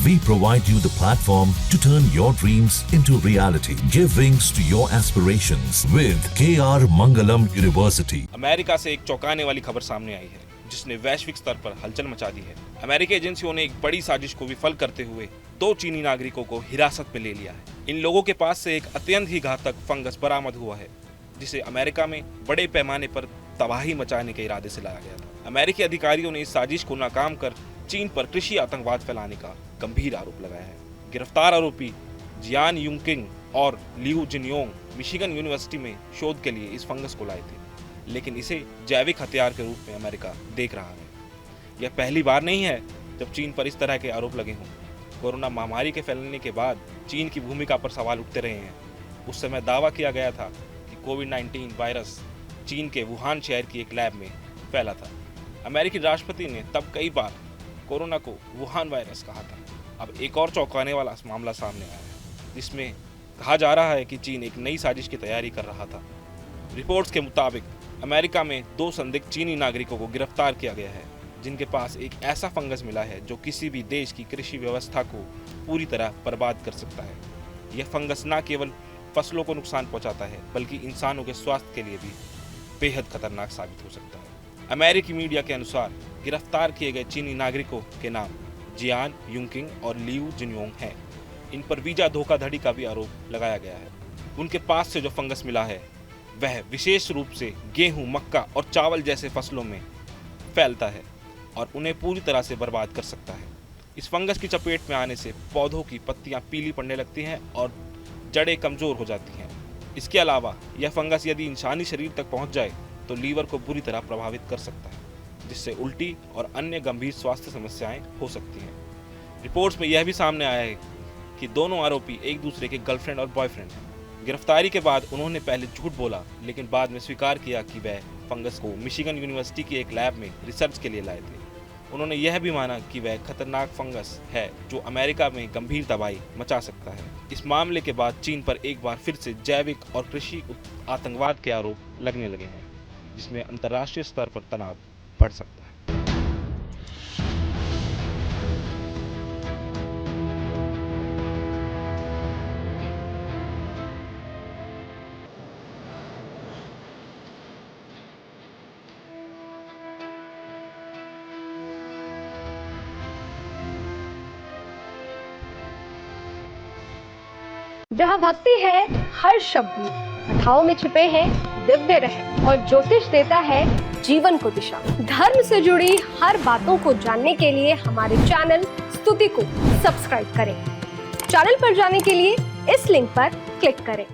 We provide you the platform to turn your dreams into reality. Give wings to your aspirations with KR Mangalam University. America से एक चौंकाने वाली खबर सामने आई है जिसने वैश्विक स्तर पर हलचल मचा दी है। अमेरिकी एजेंसियों ने एक बड़ी साजिश को विफल करते हुए 2 चीनी नागरिकों को हिरासत में ले लिया है। इन लोगों के पास से एक अत्यंत ही घातक फंगस बरामद हुआ है जिसे अमेरिका में बड़े पैमाने पर तबाही मचाने के इरादे से लाया गया था। अमेरिकी अधिकारियों ने इस साजिश को नाकाम कर चीन पर कृषि आतंकवाद फैलाने का गंभीर आरोप लगाया है। गिरफ्तार आरोपी जियान युंकिंग और लियू जिनयोंग मिशिगन यूनिवर्सिटी में शोध के लिए इस फंगस को लाए थे, लेकिन इसे जैविक हथियार के रूप में अमेरिका देख रहा है। यह पहली बार नहीं है जब चीन पर इस तरह के आरोप लगे हों। कोरोना महामारी के फैलने के बाद चीन की भूमिका पर सवाल उठते रहे हैं। उस समय दावा किया गया था कि कोविड-19 वायरस चीन के वुहान शहर की एक लैब में फैला था। अमेरिकी राष्ट्रपति ने तब कई बार कोरोना को वुहान वायरस कहा था। अब एक और चौंकाने वाला मामला सामने आया है जिसमें कहा जा रहा है कि चीन एक नई साजिश की तैयारी कर रहा था। रिपोर्ट्स के मुताबिक अमेरिका में 2 संदिग्ध चीनी नागरिकों को गिरफ्तार किया गया है जिनके पास एक ऐसा फंगस मिला है जो किसी भी देश की कृषि व्यवस्था को पूरी तरह बर्बाद कर सकता है। यह फंगस न केवल फसलों को नुकसान पहुंचाता है बल्कि इंसानों के स्वास्थ्य के लिए भी बेहद खतरनाक साबित हो सकता है। अमेरिकी मीडिया के अनुसार गिरफ्तार किए गए चीनी नागरिकों के नाम जियान युंकिंग और लियू जिनयोंग हैं। इन पर वीजा धोखाधड़ी का भी आरोप लगाया गया है। उनके पास से जो फंगस मिला है वह विशेष रूप से गेहूं, मक्का और चावल जैसे फसलों में फैलता है और उन्हें पूरी तरह से बर्बाद कर सकता है। इस फंगस की चपेट में आने से पौधों की पत्तियां पीली पड़ने लगती हैं और जड़ें कमजोर हो जाती हैं। इसके अलावा यह फंगस यदि इंसानी शरीर तक पहुंच जाए तो लीवर को बुरी तरह प्रभावित कर सकता है, जिससे उल्टी और अन्य गंभीर स्वास्थ्य समस्याएं हो सकती हैं। रिपोर्ट्स में यह भी सामने आया है कि दोनों आरोपी एक दूसरे के गर्लफ्रेंड और बॉयफ्रेंड हैं। गिरफ्तारी के बाद उन्होंने पहले झूठ बोला लेकिन बाद में स्वीकार किया कि वह फंगस को मिशिगन यूनिवर्सिटी की एक लैब में रिसर्च के लिए लाए थे। उन्होंने यह भी माना कि वह खतरनाक फंगस है जो अमेरिका में गंभीर तबाही मचा सकता है। इस मामले के बाद चीन पर एक बार फिर से जैविक और कृषि आतंकवाद के आरोप लगने लगे हैं, जिसमें अंतर्राष्ट्रीय स्तर पर तनाव बढ़ सकता है। जहाँ भक्ति है हर शब्द में, कथाओं में छिपे हैं दिव्य रहस्य और ज्योतिष देता है जीवन को दिशा। धर्म से जुड़ी हर बातों को जानने के लिए हमारे चैनल स्तुति को सब्सक्राइब करें। चैनल पर जाने के लिए इस लिंक पर क्लिक करें।